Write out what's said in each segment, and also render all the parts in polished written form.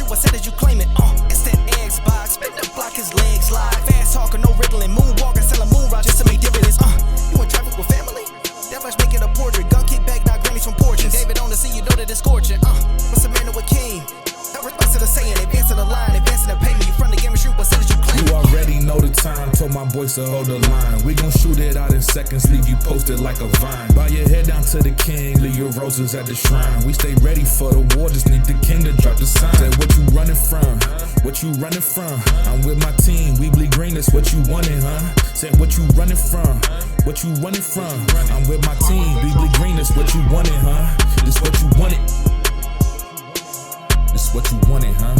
shoot, I said as you claim it. It's that Xbox, spin the block, his legs slide. Fast talker, no riddling, moonwalking, selling moon rock just to make dividends. You in traffic with family? That much making a portrait. Gun kick back, not grannies from porches. David on the scene, you know that it's scorching. What's a man with king? No response to the saying, advancing the line, advancing the payment. You front the game and shoot, but said as you claim. You already know the time, told my boys to hold the line. We gon' shoot it out in seconds, leave you posted like a vine. Bow your head down to the king, leave your roses at the shrine. We stay ready for the war, just need the king to drop the sign. Say what you running from, what you running from. I'm with my team, we bleed green, that's what you wanted, huh? Say what you running from, what you running from. I'm with my team, we bleed green, that's what you wanted, huh? This what you wanted. This what you wanted, huh?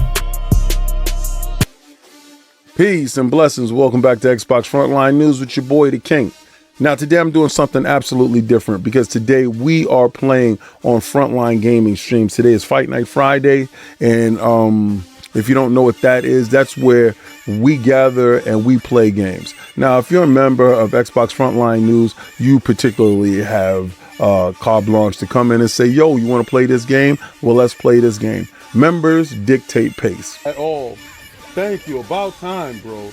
Peace and blessings. Welcome back to Xbox Frontline News with your boy, the King. Now, today I'm doing something absolutely different because today we are playing on Frontline Gaming streams. Today is Fight Night Friday, and if you don't know what that is, that's where we gather and we play games. Now, if you're a member of Xbox Frontline News, you particularly have carte blanche to come in and say, yo, you want to play this game? Well, let's play this game. Members dictate pace. At all. Thank you. About time, bro.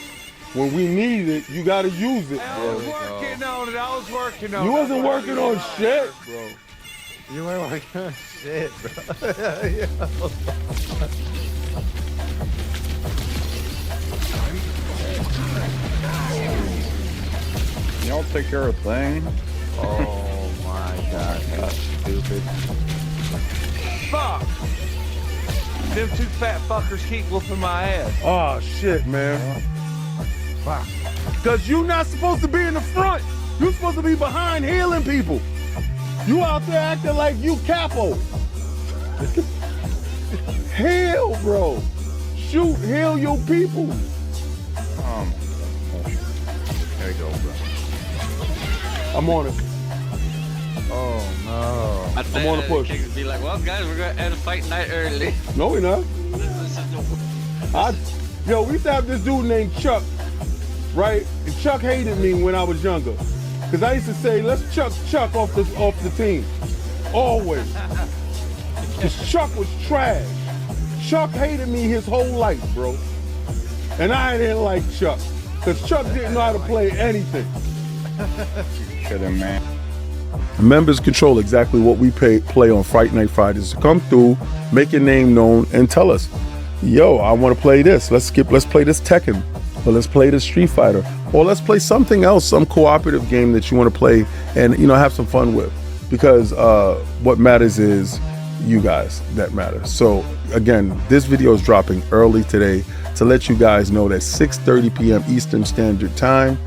When we need it, you gotta use it, bro. I was working on it. You wasn't working on shit, bro. You weren't working on shit, bro. Y'all take care of things. Oh my god, that's stupid. Fuck! Them two fat fuckers keep whooping my ass. Oh, shit, man. Fuck. Because you're not supposed to be in the front. You're supposed to be behind healing people. You out there acting like you capo. Heal, bro. Shoot, heal your people. There you go, bro. I'm on it. Oh no. I'm on the push. Be like, well, guys, we're gonna end fight night early. No, we're not. Yo, we used to have this dude named Chuck, right? And Chuck hated me when I was younger. Cause I used to say, let's chuck Chuck off the team. Always. Cause Chuck was trash. Chuck hated me his whole life, bro. And I didn't like Chuck. Cause Chuck didn't know how to play anything. Kidding, man. Members control exactly what we play on Fight Night Fridays. So come through, make your name known, and tell us, yo, I want to play this. Let's play this Tekken, or let's play this Street Fighter, or let's play something else, some cooperative game that you want to play and, you know, have some fun with. Because what matters is you guys that matter. So again, this video is dropping early today to let you guys know that 6:30 p.m. Eastern Standard Time,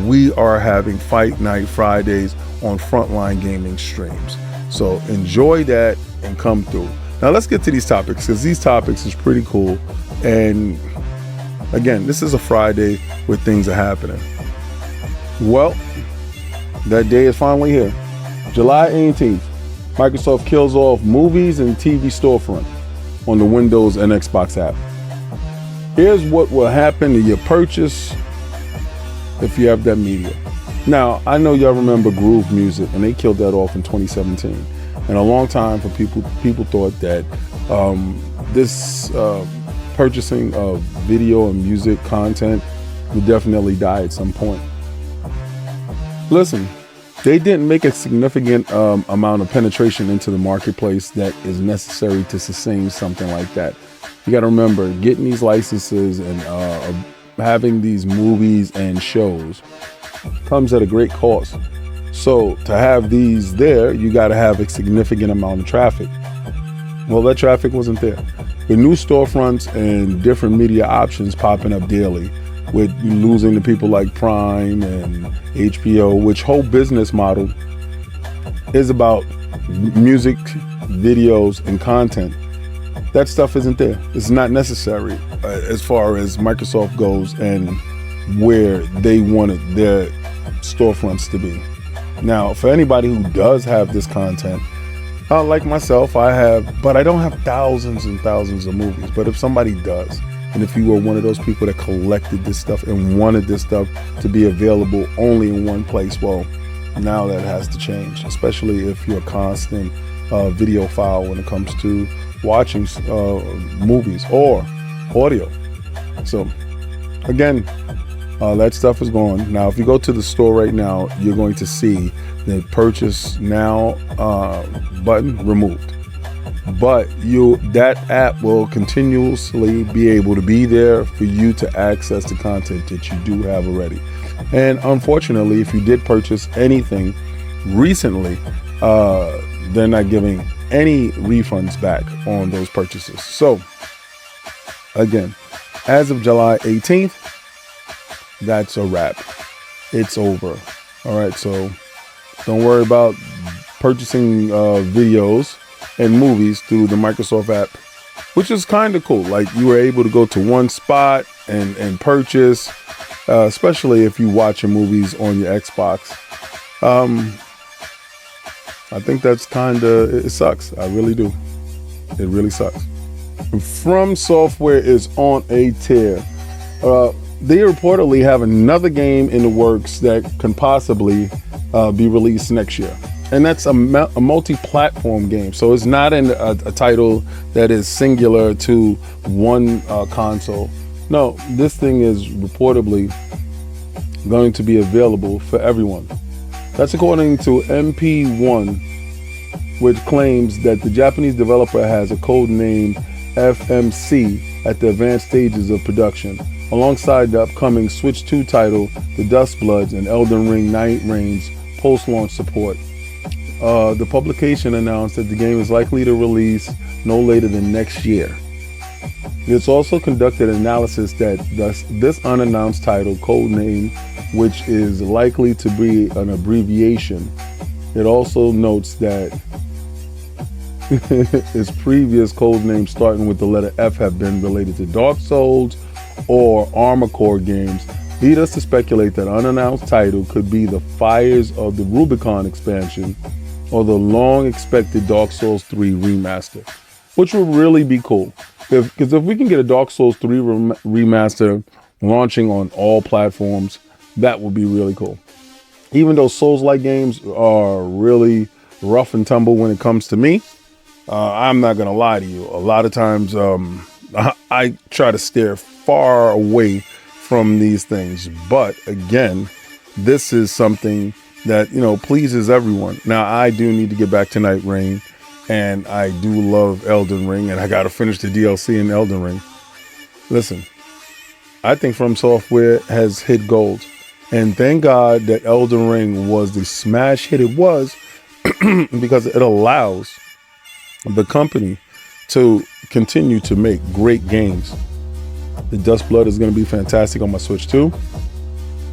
we are having Fight Night Fridays on Frontline Gaming streams. So enjoy that and come through. Now let's get to these topics, because these topics is pretty cool. And again, this is a Friday where things are happening. Well, that day is finally here. July 18th, Microsoft kills off movies and TV storefront on the Windows and Xbox app. Here's what will happen to your purchase if you have that media. Now, I know y'all remember Groove Music, and they killed that off in 2017. And a long time for people thought that this purchasing of video and music content would definitely die at some point. Listen, they didn't make a significant amount of penetration into the marketplace that is necessary to sustain something like that. You got to remember, getting these licenses and having these movies and shows comes at a great cost. So to have these there, you got to have a significant amount of traffic. Well, that traffic wasn't there. With new storefronts and different media options popping up daily, with losing to people like Prime and HBO, which whole business model is about music, videos, and content. That stuff isn't there. It's not necessary as far as Microsoft goes and where they wanted their storefronts to be. Now, for anybody who does have this content, like myself, but I don't have thousands and thousands of movies. But if somebody does, and if you were one of those people that collected this stuff and wanted this stuff to be available only in one place, well, now that has to change, especially if you're a constant video file when it comes to watching movies or audio. So again, that stuff is gone. Now, if you go to the store right now, you're going to see the purchase now button removed. But that app will continuously be able to be there for you to access the content that you do have already. And unfortunately, if you did purchase anything recently, they're not giving any refunds back on those purchases. So again, as of July 18th, that's a wrap. It's over. All right, so don't worry about purchasing videos and movies through the Microsoft app, which is kind of cool. Like, you were able to go to one spot and purchase, especially if you watch your movies on your Xbox. I think that's it sucks. I really do. It really sucks. FromSoftware is on a tear. They reportedly have another game in the works that can possibly be released next year. And that's a multi-platform game. So it's not a title that is singular to one console. No, this thing is reportedly going to be available for everyone. That's according to MP1, which claims that the Japanese developer has a code name FMC at the advanced stages of production, alongside the upcoming Switch 2 title, The Dustbloods, and Elden Ring Night Reigns post-launch support. The publication announced that the game is likely to release no later than next year. It's also conducted analysis that this unannounced title code name, which is likely to be an abbreviation. It also notes that its previous code names starting with the letter F have been related to Dark Souls or Armored Core games, lead us to speculate that unannounced title could be the Fires of the Rubicon expansion or the long-expected Dark Souls 3 remaster, which would really be cool. Because if we can get a Dark Souls 3 remaster launching on all platforms, that would be really cool. Even though Souls-like games are really rough and tumble when it comes to me, I'm not gonna lie to you. A lot of times, I try to steer far away from these things. But again, this is something that, pleases everyone. Now, I do need to get back to Night Reign, and I do love Elden Ring, and I got to finish the DLC in Elden Ring. Listen, I think FromSoftware has hit gold, and thank God that Elden Ring was the smash hit it was, because it allows the company to continue to make great games. The Dustblood is going to be fantastic on my Switch 2,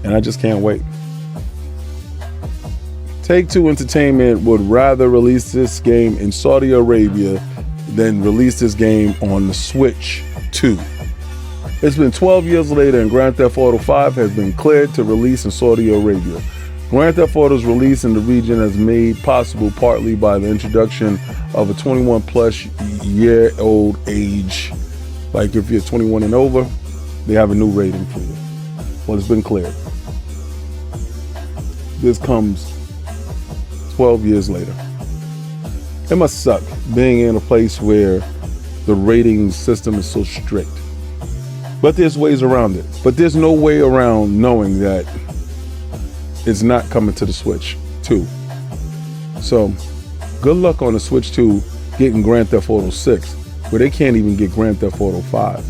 and I just can't wait. Take-Two Entertainment would rather release this game in Saudi Arabia than release this game on the Switch 2. It's been 12 years later, and Grand Theft Auto 5 has been cleared to release in Saudi Arabia. Grand Theft Auto's release in the region is made possible partly by the introduction of a 21-plus-year-old age. Like, if you're 21 and over, they have a new rating for you. Well, it's been cleared. This comes 12 years later. It must suck being in a place where the rating system is so strict. But there's ways around it. But there's no way around knowing that it's not coming to the Switch 2. So, good luck on the Switch 2 getting Grand Theft Auto 6, where they can't even get Grand Theft Auto 5,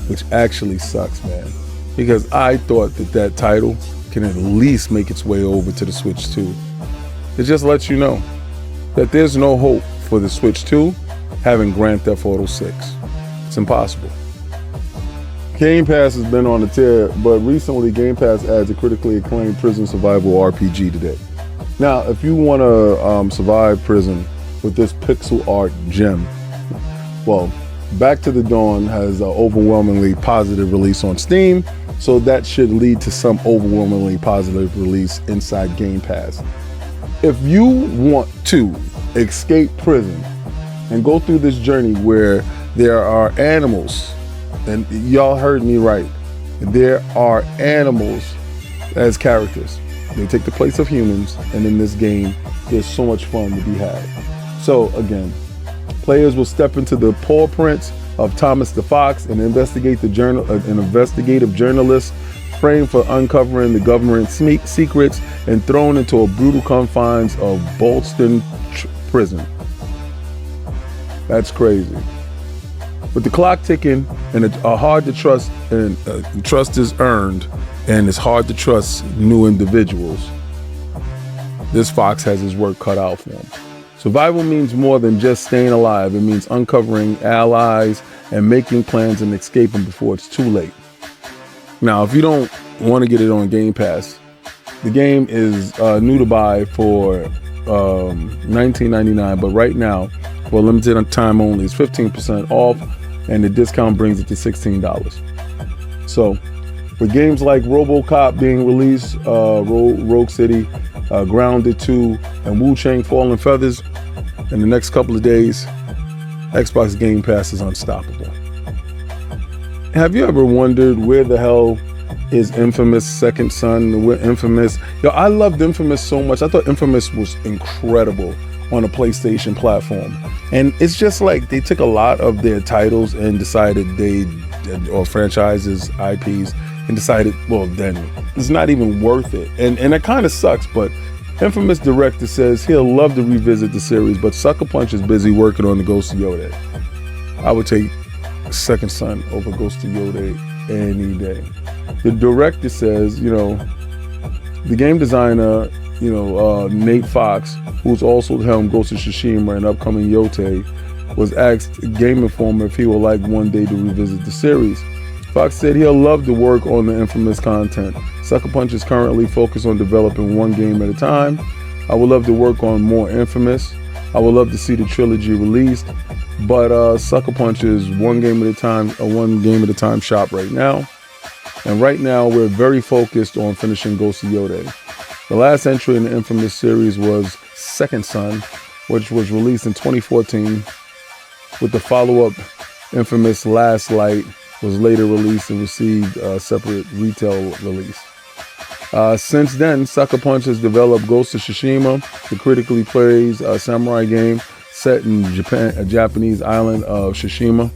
which actually sucks, man. Because I thought that title can at least make its way over to the Switch 2. It just lets you know that there's no hope for the Switch 2 having Grand Theft Auto 6. It's impossible. Game Pass has been on a tear, but recently Game Pass adds a critically acclaimed prison survival RPG today. Now, if you want to survive prison with this pixel art gem, well, Back to the Dawn has an overwhelmingly positive release on Steam, so that should lead to some overwhelmingly positive release inside Game Pass. If you want to escape prison and go through this journey where there are animals, and y'all heard me right, there are animals as characters. They take the place of humans, and in this game, there's so much fun to be had. So again, Players will step into the paw prints of Thomas the Fox, an investigative journalist framed for uncovering the government secrets and thrown into a brutal confines of Boston prison. That's crazy. With the clock ticking and hard to trust, and trust is earned, and it's hard to trust new individuals, this Fox has his work cut out for him. Survival means more than just staying alive. It means uncovering allies and making plans and escaping before it's too late. Now, if you don't want to get it on Game Pass, the game is new to buy for $19.99, but right now, for limited time only, it's 15% off, and the discount brings it to $16. So, with games like RoboCop being released, Rogue City, Grounded 2, and Wu Chang Fallen Feathers in the next couple of days, Xbox Game Pass is unstoppable. Have you ever wondered where the hell is Infamous Second Son? Where Infamous? I loved Infamous so much. I thought Infamous was incredible on a PlayStation platform. And it's just like they took a lot of their titles and decided or franchises, IPs, and decided, well, then it's not even worth it. And it kind of sucks, but Infamous director says he'll love to revisit the series, but Sucker Punch is busy working on the Ghost of Yotei. I would take Second Son over Ghost of Yotei any day. The director says, the game designer, Nate Fox, who's also helmed Ghost of Tsushima and upcoming Yotei, was asked Game Informer if he would like one day to revisit the series. Fox said he'll love to work on the Infamous content. Sucker Punch is currently focused on developing one game at a time. I would love to work on more Infamous. I would love to see the trilogy released, but Sucker Punch is one game at a time shop right now. And right now we're very focused on finishing Ghost of Yotei. The last entry in the Infamous series was Second Son, which was released in 2014, with the follow-up Infamous Last Light was later released and received a separate retail release. Since then, Sucker Punch has developed Ghost of Tsushima, the critically praised samurai game set in a Japanese island of Tsushima.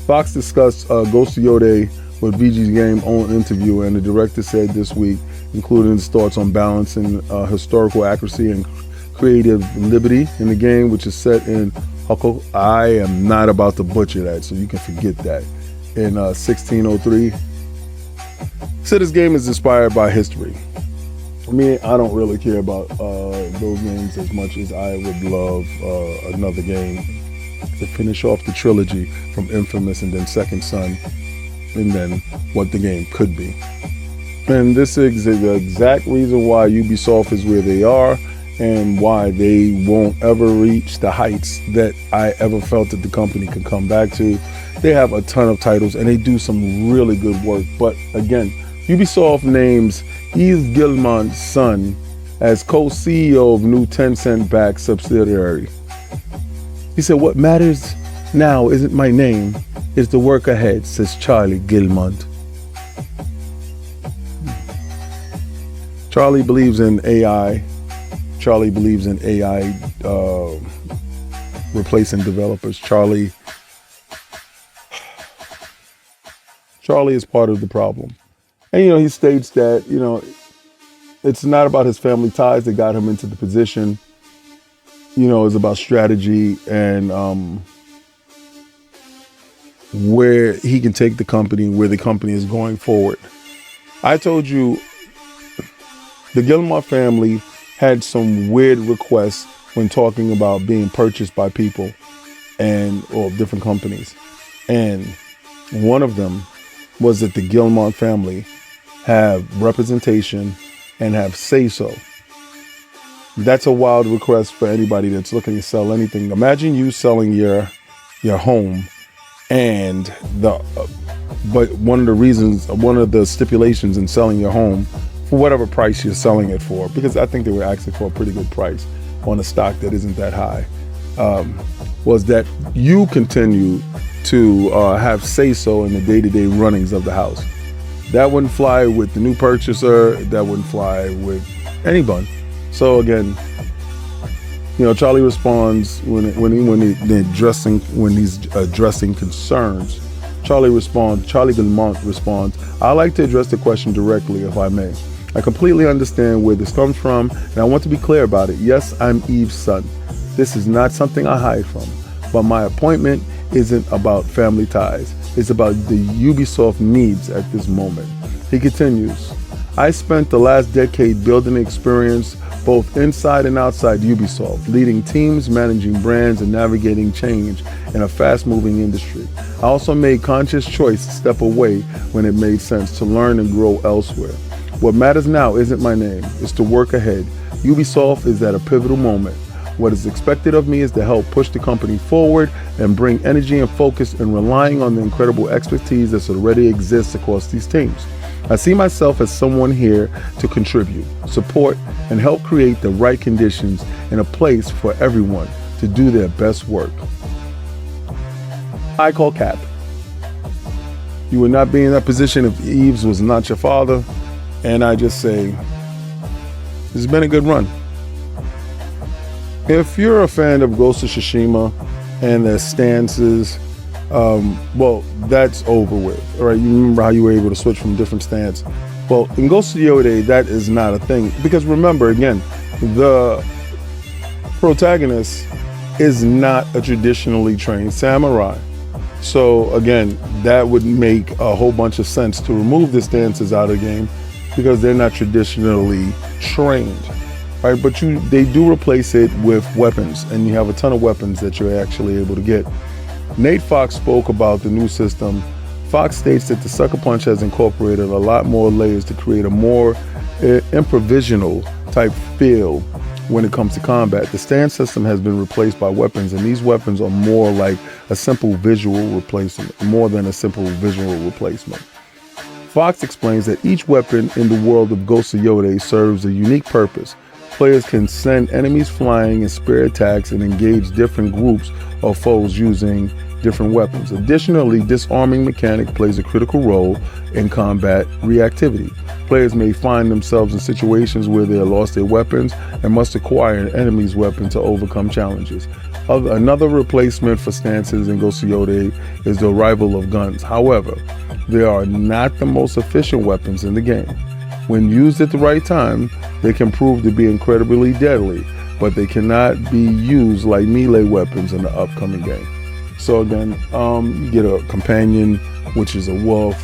Fox discussed Ghost of Yotei with VG's Game own interview, and the director said this week, including his thoughts on balancing historical accuracy and creative liberty in the game, which is set in Hoko. I am not about to butcher that, so you can forget that. In 1603. So this game is inspired by history. I mean, I don't really care about those games as much as I would love another game to finish off the trilogy from Infamous and then Second Son, and then what the game could be. And this is the exact reason why Ubisoft is where they are and why they won't ever reach the heights that I ever felt that the company could come back to. They have a ton of titles and they do some really good work. But again, Ubisoft names Yves Guillemot's son as co-CEO of new Tencent-backed subsidiary. He said, "What matters now isn't my name, it's the work ahead," says Charlie Guillemot. Charlie believes in AI. Charlie believes in AI replacing developers. Charlie is part of the problem. And, he states that, it's not about his family ties that got him into the position. It's about strategy and where he can take the company, where the company is going forward. I told you the Guillemot family had some weird requests when talking about being purchased by people or different companies. And one of them was that the Guillemot family have representation and have say-so. That's a wild request for anybody that's looking to sell anything. Imagine you selling your home, and but one of the stipulations in selling your home for whatever price you're selling it for, because I think they were asking for a pretty good price on a stock that isn't that high, was that you continue to have say-so in the day-to-day runnings of the house. That wouldn't fly with the new purchaser. That wouldn't fly with anyone. So again, Charlie responds when he's addressing concerns. Charlie Galmont responds, "I like to address the question directly, if I may. I completely understand where this comes from, and I want to be clear about it. Yes, I'm Eve's son. This is not something I hide from. But my appointment isn't about family ties. It's about the Ubisoft needs at this moment." He continues, "I spent the last decade building experience both inside and outside Ubisoft, leading teams, managing brands, and navigating change in a fast-moving industry. I also made conscious choice to step away when it made sense to learn and grow elsewhere. What matters now isn't my name, it's to work ahead. Ubisoft is at a pivotal moment. What is expected of me is to help push the company forward and bring energy and focus and relying on the incredible expertise that already exists across these teams. I see myself as someone here to contribute, support, and help create the right conditions and a place for everyone to do their best work." I call cap. You would not be in that position if Eves was not your father. And I just say, it's been a good run. If you're a fan of Ghost of Tsushima and their stances, well, that's over with. All right, you remember how you were able to switch from different stance. Well, in Ghost of Yotei, that is not a thing. Because remember, again, the protagonist is not a traditionally trained samurai. So again, that would make a whole bunch of sense to remove the stances out of the game because they're not traditionally trained. Right, but they do replace it with weapons, and you have a ton of weapons that you're actually able to get. Nate Fox spoke about the new system. Fox states that the Sucker Punch has incorporated a lot more layers to create a more improvisational type feel when it comes to combat. The stand system has been replaced by weapons, and these weapons are more like a simple visual replacement, more than a simple visual replacement. Fox explains that each weapon in the world of Ghost of Yotei serves a unique purpose. Players can send enemies flying and spear attacks and engage different groups of foes using different weapons. Additionally, disarming mechanic plays a critical role in combat reactivity. Players may find themselves in situations where they have lost their weapons and must acquire an enemy's weapon to overcome challenges. Another replacement for stances in Ghost of Yotei is the arrival of guns. However, they are not the most efficient weapons in the game. When used at the right time, they can prove to be incredibly deadly, but they cannot be used like melee weapons in the upcoming game. So again, you get a companion, which is a wolf,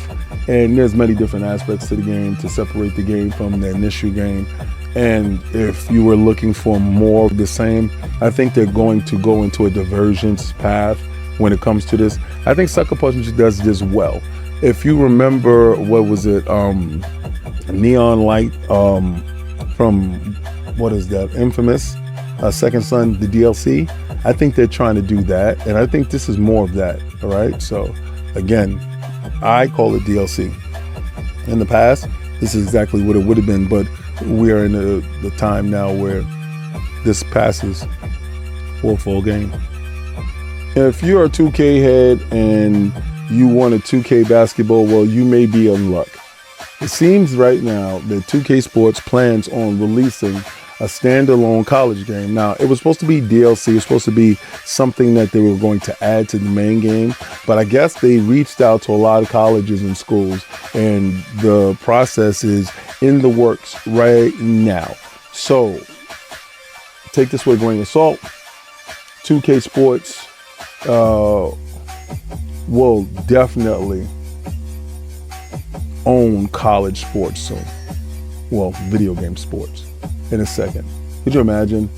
and there's many different aspects to the game to separate the game from the initial game. And if you were looking for more of the same, I think they're going to go into a divergence path when it comes to this. I think Sucker Punch does this well. If you remember, what was it? Neon Light from, what is that, Infamous, Second Son, the DLC. I think they're trying to do that, and I think this is more of that, all right? So, again, I call it DLC. In the past, this is exactly what it would have been, but we are in the time now where this passes for a full game. If you're a 2K head and you want a 2K basketball, well, you may be in luck. It seems right now that 2K Sports plans on releasing a standalone college game. Now, it was supposed to be DLC. It was supposed to be something that they were going to add to the main game. But I guess they reached out to a lot of colleges and schools, and the process is in the works right now. So take this with a grain of salt. 2K Sports will definitely own college sports soon. Well, video game sports in a second. Could you imagine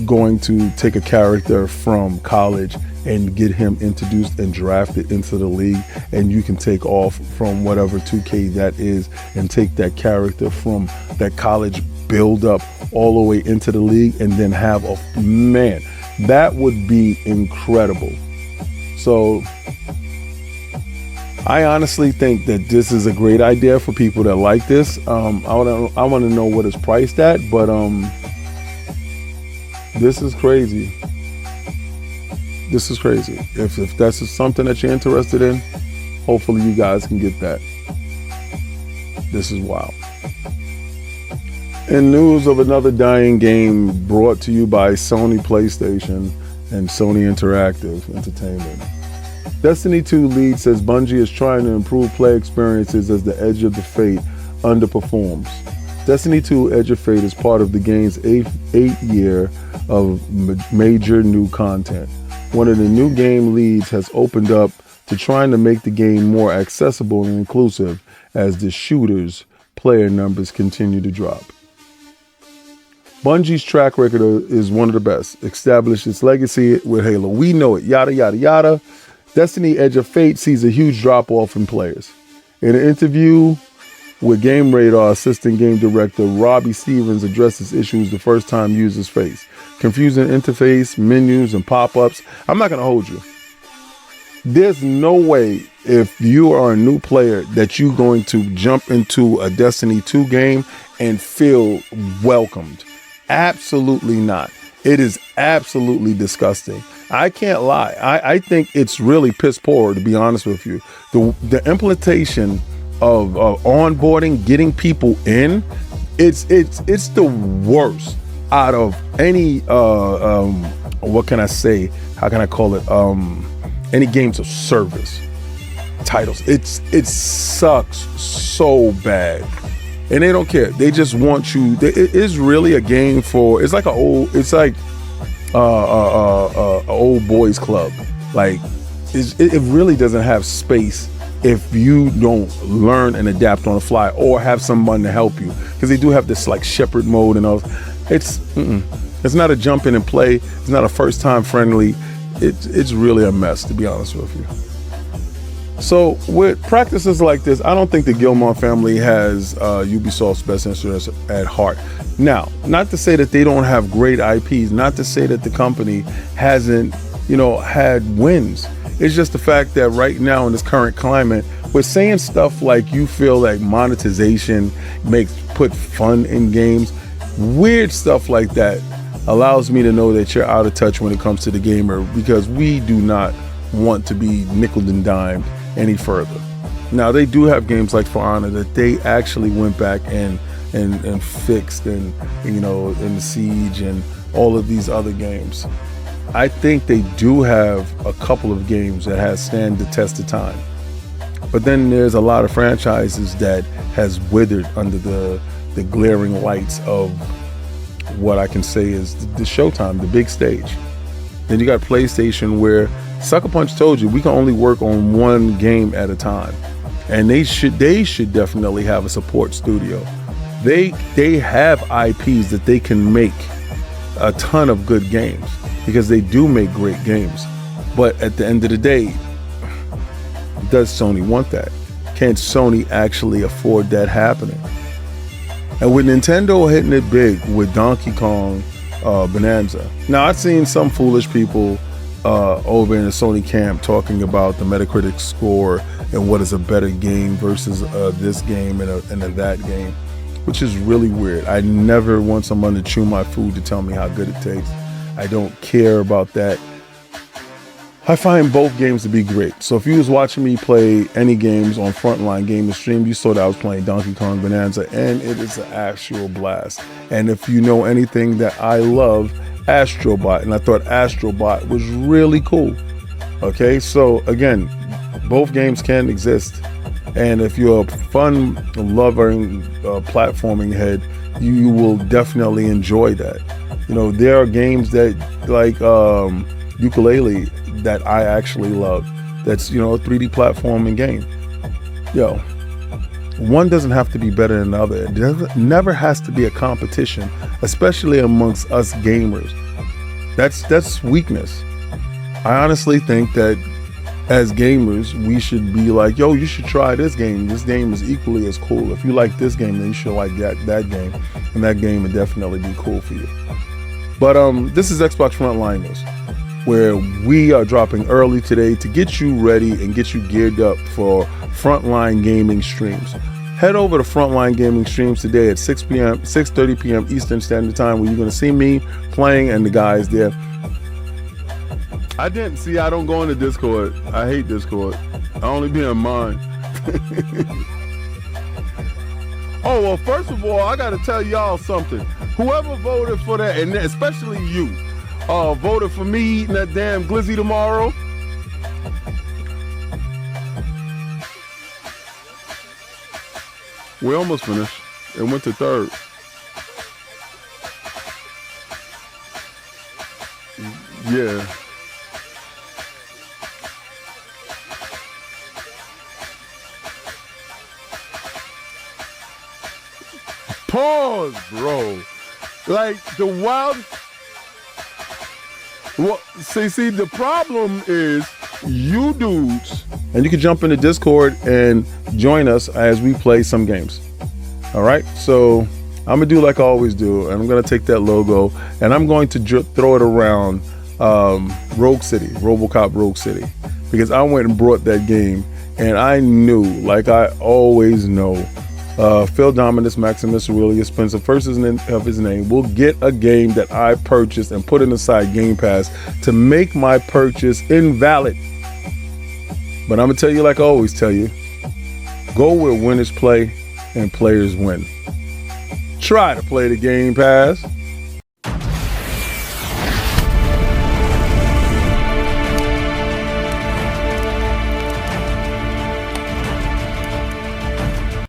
going to take a character from college and get him introduced and drafted into the league, and you can take off from whatever 2K that is and take that character from that college build up all the way into the league and then have a, man, that would be incredible. So I honestly think that this is a great idea for people that like this. I want to know what it's priced at, but this is crazy. This is crazy. If that's something that you're interested in, hopefully you guys can get that. This is wild. In news of another dying game brought to you by Sony PlayStation and Sony Interactive Entertainment. Destiny 2 lead says Bungie is trying to improve play experiences as the Edge of the Fate underperforms. Destiny 2 Edge of Fate is part of the game's eighth year of major new content. One of the new game leads has opened up to trying to make the game more accessible and inclusive as the shooter's player numbers continue to drop. Bungie's track record is one of the best. Established its legacy with Halo. We know it. Yada, yada, yada. Destiny Edge of Fate sees a huge drop-off in players. In an interview with Game Radar, assistant game director Robbie Stevens addresses issues the first time users face. Confusing interface, menus, and pop-ups. I'm not going to hold you. There's no way if you are a new player that you're going to jump into a Destiny 2 game and feel welcomed. Absolutely not. It is absolutely disgusting. I can't lie. I think it's really piss poor, to be honest with you. The implementation of onboarding, getting people in, it's the worst out of any what can I say? How can I call it? Any games of service titles. It sucks so bad. And they don't care. They just want you. It is really a game for. It's like a old boys club. Like it really doesn't have space if you don't learn and adapt on the fly or have someone to help you. Because they do have this like shepherd mode and all. It's not a jump in and play. It's not a first time friendly. It's really a mess, to be honest with you. So with practices like this, I don't think the Gilmore family has Ubisoft's best interest at heart. Now, not to say that they don't have great IPs, not to say that the company hasn't, had wins. It's just the fact that right now in this current climate, we're saying stuff like you feel like monetization put fun in games. Weird stuff like that allows me to know that you're out of touch when it comes to the gamer, because we do not want to be nickeled and dimed any further. Now they do have games like For Honor that they actually went back and fixed, and in the Siege and all of these other games. I think they do have a couple of games that has stand the test of time. But then there's a lot of franchises that has withered under the glaring lights of what I can say is the Showtime, the big stage. Then you got PlayStation, where Sucker Punch told you we can only work on one game at a time, and they should definitely have a support studio. They have IPs that they can make a ton of good games, because they do make great games. But at the end of the day, does Sony want that? Can Sony actually afford that happening? And with Nintendo hitting it big with Donkey Kong Bonanza. Now, I've seen some foolish people over in the Sony camp talking about the Metacritic score and what is a better game versus this game and that game, which is really weird. I never want someone to chew my food to tell me how good it tastes. I don't care about that. I find both games to be great. So if you was watching me play any games on Frontline Gaming Stream, you saw that I was playing Donkey Kong Bonanza, and it is an actual blast. And if you know anything that I love, Astrobot, and I thought Astrobot was really cool. Okay, so again, both games can exist. And if you're a fun loving platforming head, you will definitely enjoy that. There are games that like Ukulele that I actually love. That's, a 3D platforming game. One doesn't have to be better than the other. It never has to be a competition, especially amongst us gamers. That's weakness. I honestly think that as gamers, we should be like, you should try this game. This game is equally as cool. If you like this game, then you should like that game. And that game would definitely be cool for you. But this is Xbox Frontline News, where we are dropping early today to get you ready and get you geared up for Frontline Gaming Streams. Head over to Frontline Gaming Streams today at 6:30 p.m. Eastern Standard Time, where you're going to see me playing and the guys there. I don't go into Discord. I hate Discord. I only be in mine. Oh, well, first of all, I got to tell y'all something. Whoever voted for that, and especially you, voted for me eating that damn glizzy tomorrow. We almost finished. It went to third. Yeah. Pause, bro. Like the wild. Well, see, the problem is you dudes, and you can jump into Discord and join us as we play some games. All right, so I'm gonna do like I always do, and I'm gonna take that logo and I'm going to throw it around Rogue City, RoboCop Rogue City, because I went and brought that game, and I knew, like I always know, Phil Dominus Maximus Aurelius Spencer, first of his name, will get a game that I purchased and put inside Game Pass to make my purchase invalid. But I'm gonna tell you, like I always tell you, go where winners play and players win. Try to play the Game Pass.